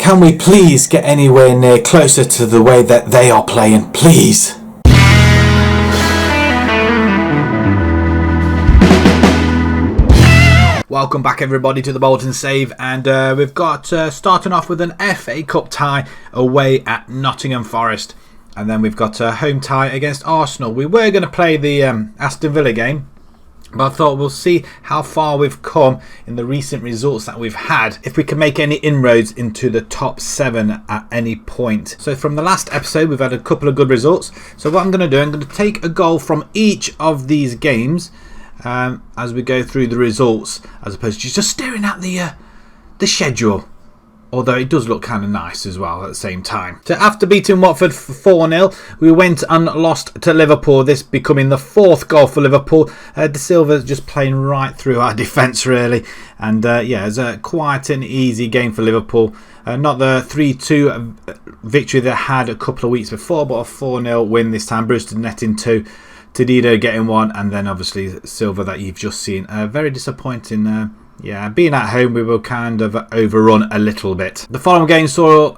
can we please get anywhere near closer to the way that they are playing, please? Welcome back everybody to the Bolton Save, and we've got starting off with an FA Cup tie away at Nottingham Forest, and then we've got a home tie against Arsenal. We were going to play the Aston Villa game, but I thought we'll see how far we've come in the recent results that we've had, if we can make any inroads into the top 7 at any point. So from the last episode we've had a couple of good results, so what I'm going to do, I'm going to take a goal from each of these games as we go through the results, as opposed to just staring at the schedule. Although it does look kind of nice as well at the same time. So after beating Watford for 4-0, we went and lost to Liverpool. This becoming the 4th goal for Liverpool. De Silva just playing right through our defence really. And yeah, it was quite an easy game for Liverpool. Not the 3-2 victory they had a couple of weeks before, but a 4-0 win this time. Brewster netting 2. Tedido getting 1, and then obviously Silva that you've just seen. Very disappointing. Yeah, being at home, we were kind of overrun a little bit. The following game saw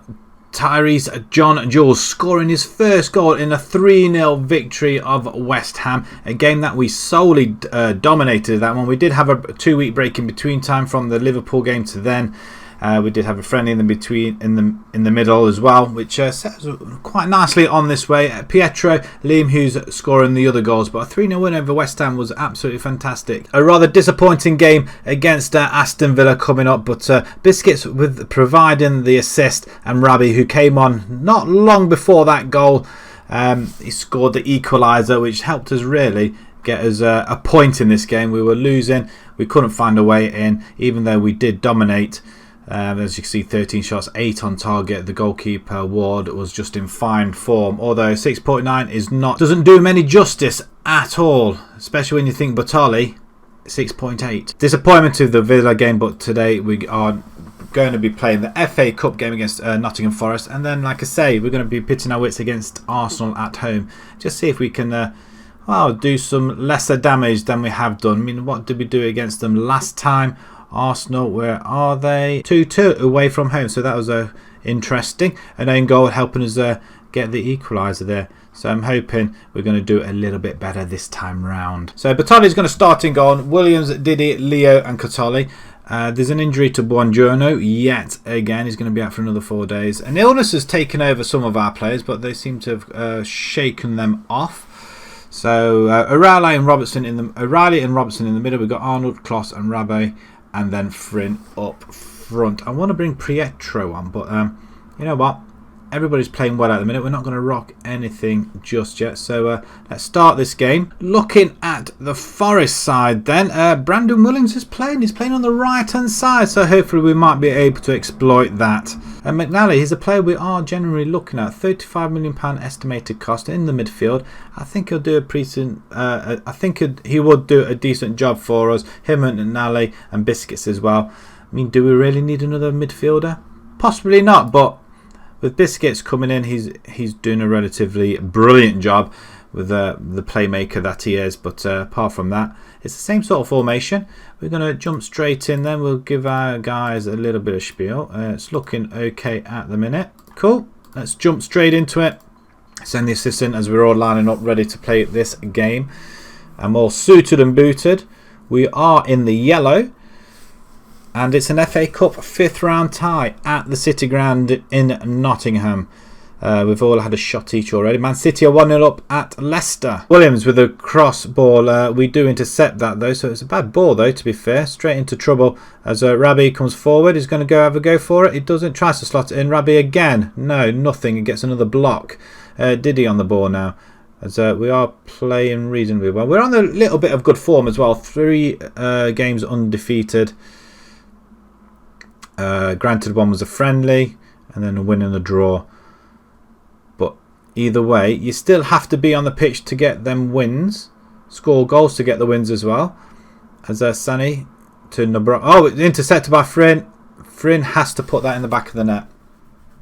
Tyrese John Jules scoring his first goal in a 3-0 victory of West Ham. A game that we solely dominated. That one, we did have a 2-week break in between time from the Liverpool game to then. We did have a friendly in the middle as well, which sets quite nicely on this way. Pietro, Liam Hughes scoring the other goals, but a 3-0 win over West Ham was absolutely fantastic. A rather disappointing game against Aston Villa coming up, but Biscuits with providing the assist, and Rabbi, who came on not long before that goal, he scored the equaliser, which helped us really get us a point in this game. We were losing, we couldn't find a way in, even though we did dominate. As you can see, 13 shots, 8 on target. The goalkeeper Ward was just in fine form, although 6.9 doesn't do him any justice at all, especially when you think Batali 6.8. Disappointment to the Villa game, but today we are going to be playing the FA Cup game against Nottingham Forest, and then, like I say, we're going to be pitting our wits against Arsenal at home. Just see if we can do some lesser damage than we have done. I mean, what did we do against them last time? Arsenal, where are they? 2-2 away from home, so that was interesting. An own goal helping us get the equaliser there. So I'm hoping we're going to do a little bit better this time round. So Batali's going to start in goal. Williams, Didi, Leo and Cotoli. There's an injury to Buongiorno yet again. He's going to be out for another 4 days. An illness has taken over some of our players, but they seem to have shaken them off. So O'Reilly and Robertson in the middle. We've got Arnold, Kloss and Rabbe. And then Frin up front. I want to bring Pietro on, but you know what? Everybody's playing well at the minute. We're not going to rock anything just yet. So let's start this game. Looking at the Forest side then. Brandon Williams is playing. He's playing on the right-hand side. So hopefully we might be able to exploit that. And McNally, he's a player we are generally looking at. £35 million estimated cost in the midfield. I think he'll do he would do a decent job for us. Him and McNally and Biscuits as well. I mean, do we really need another midfielder? Possibly not, but with Biscuits coming in, he's doing a relatively brilliant job with the playmaker that he is. But apart from that, it's the same sort of formation. We're going to jump straight in then. We'll give our guys a little bit of spiel. It's looking okay at the minute. Cool. Let's jump straight into it. Send the assistant as we're all lining up ready to play this game. I'm all suited and booted. We are in the yellow. And it's an FA Cup 5th round tie at the City Ground in Nottingham. We've all had a shot each already. Man City are 1-0 up at Leicester. Williams with a cross ball. We do intercept that though, so it's a bad ball though, to be fair. Straight into trouble as Rabbi comes forward. He's going to have a go for it. He doesn't. Tries to slot it in. Rabbi again. No, nothing. He gets another block. Diddy on the ball now. As we are playing reasonably well. We're on a little bit of good form as well. 3 games undefeated. Granted, one was a friendly and then a win and a draw. But either way, you still have to be on the pitch to get them wins. Score goals to get the wins as well. As Sani to Nabro. Oh, it's intercepted by Frin. Frin has to put that in the back of the net.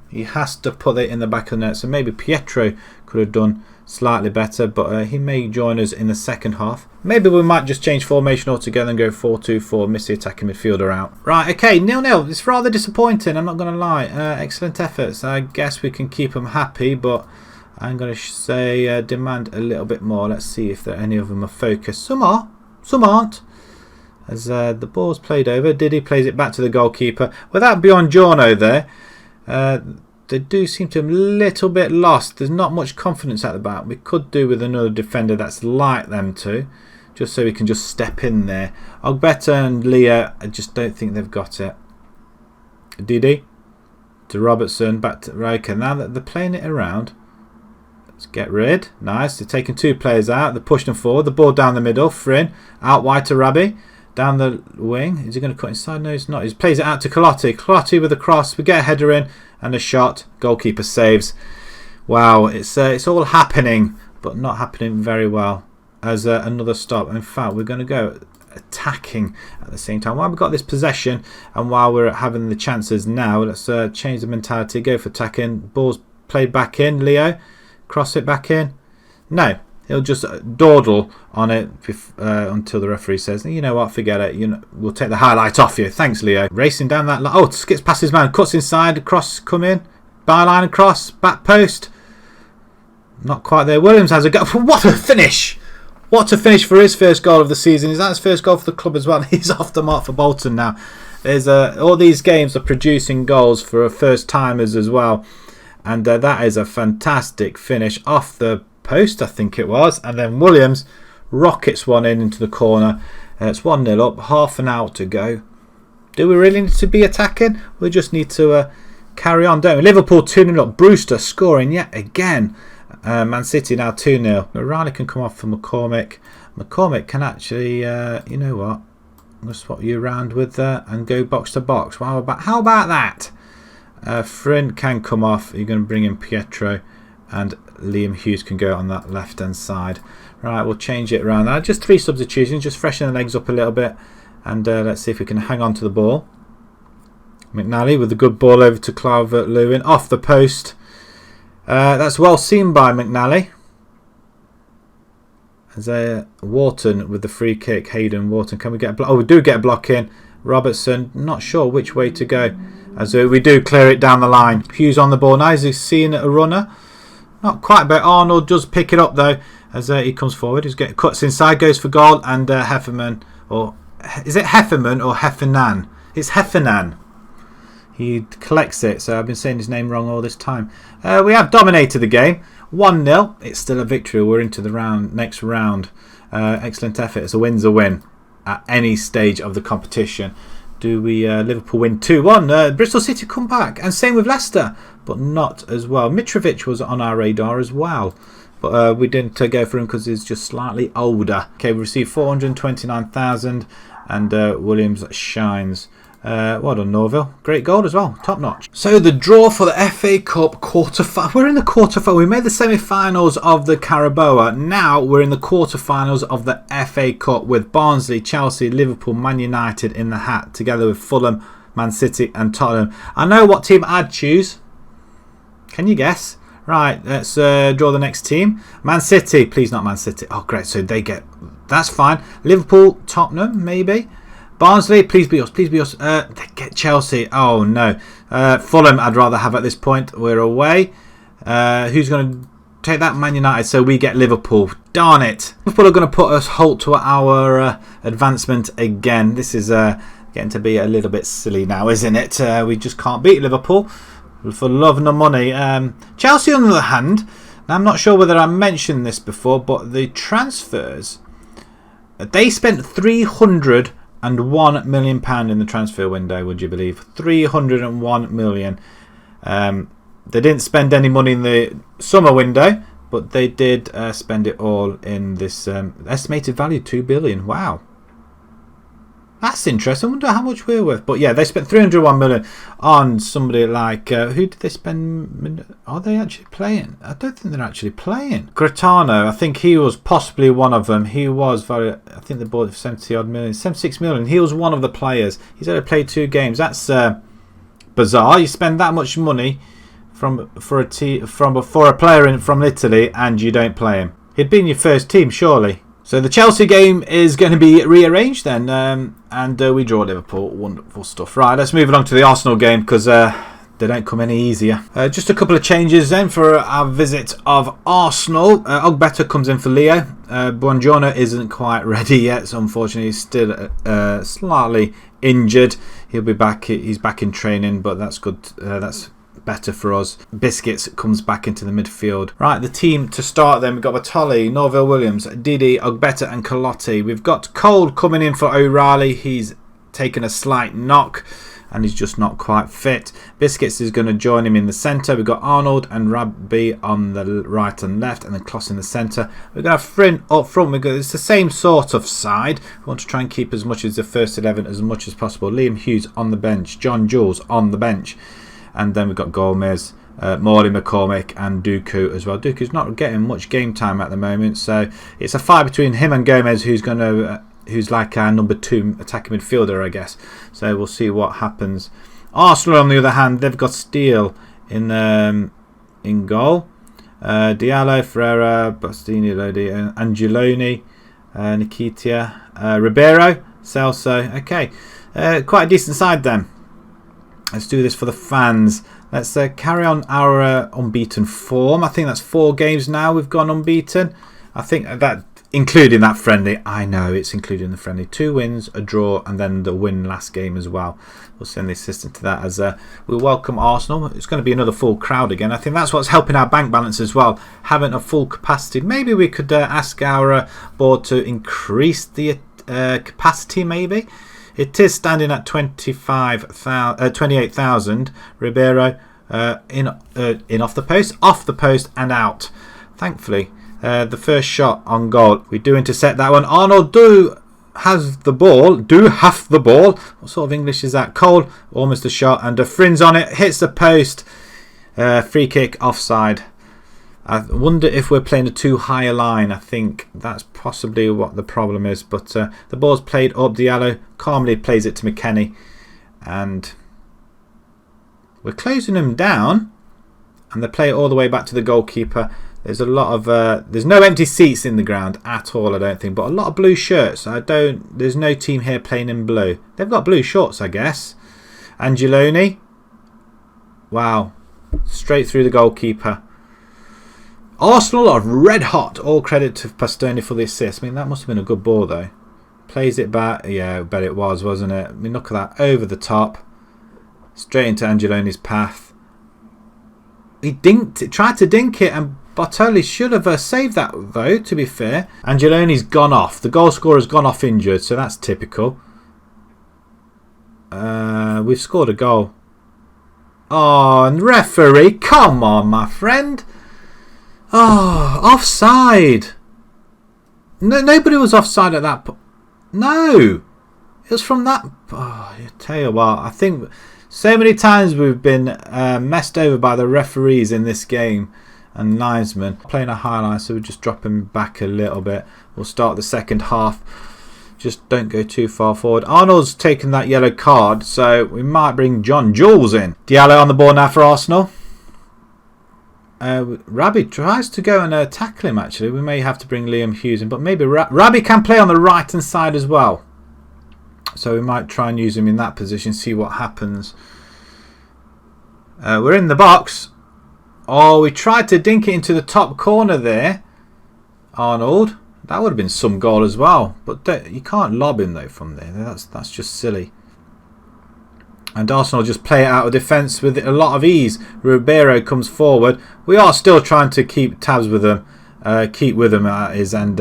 He has to put it in the back of the net. So maybe Pietro could have done slightly better, but he may join us in the second half. Maybe we might just change formation altogether and go 4-2-4, miss the attacking midfielder out. Right, okay, 0-0. It's rather disappointing, I'm not going to lie. Excellent efforts. I guess we can keep them happy, but I'm going to say demand a little bit more. Let's see if any of them are focused. Some are, some aren't. As the ball's played over, Diddy plays it back to the goalkeeper. Without Buongiorno there, they do seem to be a little bit lost. There's not much confidence at the back. We could do with another defender that's like them two, just so we can just step in there. Ogbeta and Leo, I just don't think they've got it. Didi to Robertson, back to Riker. Now that they're playing it around, let's get rid. Nice. They're taking two players out. They're pushing them forward. The ball down the middle. Frin out wide to Rabbi. Down the wing. Is he going to cut inside? No, he's not. He plays it out to Colotti. Colotti with a cross. We get a header in and a shot. Goalkeeper saves. Wow, it's all happening, but not happening very well. As another stop. In fact, we're going to go attacking at the same time. While we've got this possession and while we're having the chances now, let's change the mentality. Go for attacking. Ball's played back in. Leo, cross it back in. No. He'll just dawdle on it until the referee says, you know what, forget it. We'll take the highlight off you. Thanks, Leo. Racing down that line. Oh, skips past his man. Cuts inside. Cross come in. Byline across. Back post. Not quite there. Williams has a go. What a finish. What a finish for his first goal of the season. Is that his first goal for the club as well? He's off the mark for Bolton now. There's all these games are producing goals for first timers as well. And that is a fantastic finish off the post, I think it was, and then Williams rockets one into the corner. It's 1-0 up, half an hour to go. Do we really need to be attacking? We just need to carry on, don't we? Liverpool 2-0 up, Brewster scoring yet again. Man City now 2-0. Riley can come off for McCormick. McCormick can actually, you know what, I'm going to swap you around with and go box to box. How about that? Frin can come off. You're going to bring in Pietro, and Liam Hughes can go on that left hand side. Right, we'll change it around now. Just 3 substitutions, just freshen the legs up a little bit, and let's see if we can hang on to the ball. McNally with a good ball over to Calvert-Lewin off the post. That's well seen by McNally. As Wharton with the free kick. Hayden Wharton, can we get a block? Oh, we do get a block in. Robertson, not sure which way to go, as we do clear it down the line. Hughes on the ball now. Is he seeing a runner? Not quite, but Arnold does pick it up though, as he comes forward. He's getting cuts inside, goes for goal, and Heffernan, or is it Hefferman or Heffernan? It's Heffernan. He collects it, so I've been saying his name wrong all this time. We have dominated the game, 1-0. It's still a victory. We're into the next round. Excellent effort. It's a win's a win at any stage of the competition. Do we Liverpool win 2-1? Bristol City come back, and same with Leicester, but not as well. Mitrovic was on our radar as well, but we didn't go for him because he's just slightly older. Okay, we received 429,000, and Williams shines. Well done, Norville. Great goal as well. Top notch. So the draw for the FA Cup quarter-final. We're in the quarter-final. We made the semi-finals of the Carabao. Now we're in the quarter-finals of the FA Cup with Barnsley, Chelsea, Liverpool, Man United in the hat, together with Fulham, Man City and Tottenham. I know what team I'd choose. Can you guess? Right, let's draw the next team. Man City. Please not Man City. Oh, great. So they get... That's fine. Liverpool, Tottenham, maybe. Barnsley, please be us, please be us. They get Chelsea. Oh no. Fulham, I'd rather have at this point. We're away. Who's going to take that? Man United. So we get Liverpool. Darn it. Liverpool are going to put us halt to our advancement again. This is getting to be a little bit silly now, isn't it? We just can't beat Liverpool for love nor money. Chelsea, on the other hand, now I'm not sure whether I mentioned this before, but the transfers, they spent £301 million in the transfer window, would you believe? 301 million. They didn't spend any money in the summer window, but they did spend it all in this estimated value, 2 billion. Wow. That's interesting. I wonder how much we're worth. But yeah, they spent 301 million on somebody like... who did they spend... Are they actually playing? I don't think they're actually playing. Gritano, I think he was possibly one of them. He was very... I think they bought 70-odd million. 76 million. He was one of the players. He's only played 2 games. That's bizarre. You spend that much money for a player from Italy, and you don't play him. He'd been your first team, surely. So the Chelsea game is going to be rearranged then, and we draw Liverpool. Wonderful stuff. Right, let's move along to the Arsenal game, because they don't come any easier. Just a couple of changes then for our visit of Arsenal. Ogbeta comes in for Leo. Buongiorno isn't quite ready yet, so unfortunately he's still slightly injured. He'll be back. He's back in training, but that's good. That's better for us. Biscuits comes back into the midfield. Right, the team to start then. We've got Batali, Norville Williams, Didi, Ogbeta and Calotti. We've got Cole coming in for O'Reilly. He's taken a slight knock and he's just not quite fit. Biscuits is going to join him in the centre. We've got Arnold and Rabbi on the right and left, and then Kloss in the centre. We've got Frin up front. It's the same sort of side. We want to try and keep as much as the first 11 as much as possible. Liam Hughes on the bench. John Jules on the bench. And then we've got Gomez, Morley McCormick and Dooku as well. Dooku's not getting much game time at the moment, so it's a fight between him and Gomez, who's like our number 2 attacking midfielder, I guess. So we'll see what happens. Arsenal, on the other hand, they've got Steele in goal. Diallo, Ferreira, Bastini, Lodi, Angeloni, Nikitia, Ribeiro, Celso. Okay, quite a decent side then. Let's do this for the fans. Let's carry on our unbeaten form. I think that's 4 games now we've gone unbeaten. I think that, including that friendly. I know it's including the friendly. 2 wins, a draw, and then the win last game as well. We'll send the assistant to that as we welcome Arsenal. It's going to be another full crowd again. I think that's what's helping our bank balance as well, having a full capacity. Maybe we could ask our board to increase the capacity, maybe. It is standing at 28,000. Ribeiro in off the post and out. Thankfully, the first shot on goal, we do intercept that one. Arnold have the ball. What sort of English is that? Cole, almost a shot, and Frin's on it, hits the post. Free kick, offside. I wonder if we're playing a too high a line. I think that's possibly what the problem is. But the ball's played up. Diallo calmly plays it to McKennie. And we're closing them down. And they play it all the way back to the goalkeeper. There's a lot of... there's no empty seats in the ground at all, I don't think. But a lot of blue shirts. There's no team here playing in blue. They've got blue shorts, I guess. Angeloni. Wow. Straight through the goalkeeper. Arsenal are red hot. All credit to Pastoni for the assist. I mean, that must have been a good ball, though. Plays it back. Yeah, I bet it was, wasn't it? I mean, look at that. Over the top. Straight into Angeloni's path. He tried to dink it, and Bartoli should have saved that, though, to be fair. Angeloni's gone off. The goal scorer's gone off injured, so that's typical. We've scored a goal. Oh, and referee, come on, my friend. Oh, offside. No, nobody was offside at that point. No. It was from that... Oh, I tell you what, I think so many times we've been messed over by the referees in this game and linesmen. Playing a high line, so we're just dropping back a little bit. We'll start the second half. Just don't go too far forward. Arnold's taken that yellow card, so we might bring John Jules in. Diallo on the ball now for Arsenal. Rabbi tries to go and tackle him, actually. We may have to bring Liam Hughes in, but maybe Rabbi can play on the right hand side as well. So we might try and use him in that position, see what happens. We're in the box. Oh, we tried to dink it into the top corner there. Arnold. That would have been some goal as well. But you can't lob him, though, from there. That's just silly. And Arsenal just play it out of defence with a lot of ease. Ribeiro comes forward. We are still trying to keep tabs with them. Keep with them, that is. And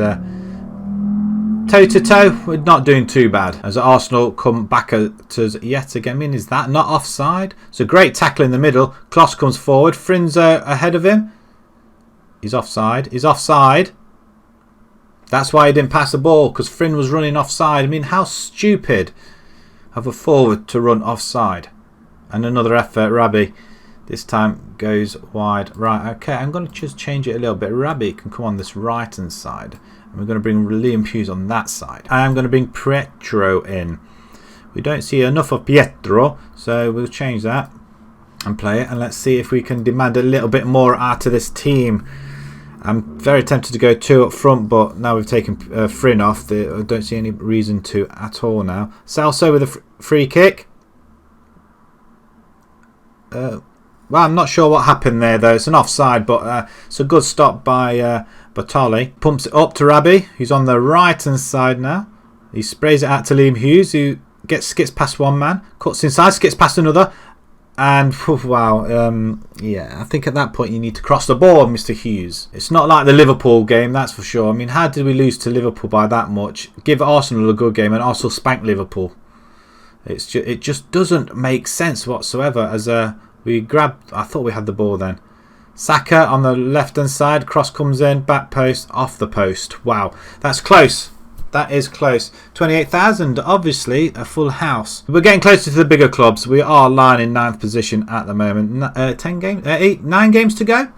toe-to-toe, we're not doing too bad. As Arsenal come back at us yet again. I mean, is that not offside? It's a great tackle in the middle. Kloss comes forward. Frin's ahead of him. He's offside. He's offside. That's why he didn't pass the ball, because Frin was running offside. I mean, how stupid of a forward to run offside. And another effort. Rabbi this time goes wide. Right, okay, I'm going to just change it a little bit. Rabbi can come on this right hand side, and we're going to bring Liam Hughes on that side. I'm going to bring Pietro in. We don't see enough of Pietro, so we'll change that. and play it, and let's see if we can demand a little bit more out of this team. I'm very tempted to go 2 up front, but now we've taken Fryn off. I don't see any reason to at all now. Celso with a free kick. Well, I'm not sure what happened there though. It's an offside, but it's a good stop by Bartoli. Pumps it up to Rabbi, who's on the right hand side now. He sprays it out to Liam Hughes, who skips past one man, cuts inside, skips past another, and wow, yeah, I think at that point you need to cross the ball, Mr. Hughes. It's not like the Liverpool game, that's for sure. I mean, how did we lose to Liverpool by that much? Give Arsenal a good game and also spank Liverpool. It just doesn't make sense whatsoever. As we grabbed, I thought we had the ball then. Saka on the left hand side, cross comes in, back post, off the post. Wow, that's close. That is close. 28,000, obviously a full house. We're getting closer to the bigger clubs. We are lying in 9th position at the moment. 9 games to go.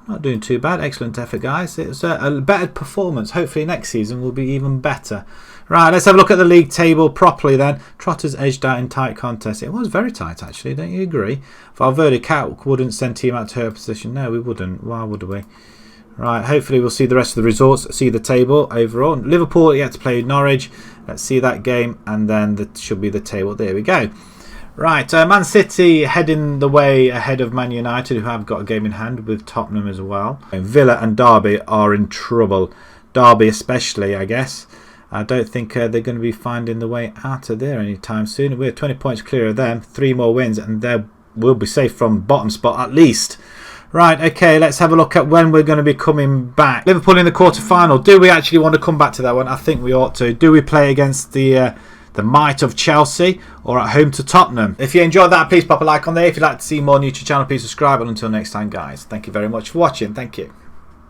Not doing too bad. Excellent effort, guys. It's a better performance. Hopefully next season will be even better. Right, let's have a look at the league table properly then. Trotters edged out in tight contest. It was very tight actually, don't you agree? Valverde Cat wouldn't send team out to her position. No, we wouldn't. Why would we? Right, hopefully we'll see the rest of the results, see the table overall. Liverpool yet to play Norwich. Let's see that game, and then that should be the table. There we go. Right, Man City heading the way ahead of Man United, who have got a game in hand with Tottenham as well. Villa and Derby are in trouble. Derby especially, I guess. I don't think they're going to be finding the way out of there anytime soon. We're 20 points clear of them. 3 more wins, and they will be safe from bottom spot at least. Right, okay, let's have a look at when we're going to be coming back. Liverpool in the quarter-final. Do we actually want to come back to that one? I think we ought to. Do we play against the might of Chelsea or at home to Tottenham? If you enjoyed that, please pop a like on there. If you'd like to see more new to the channel, please subscribe. And until next time, guys, thank you very much for watching. Thank you.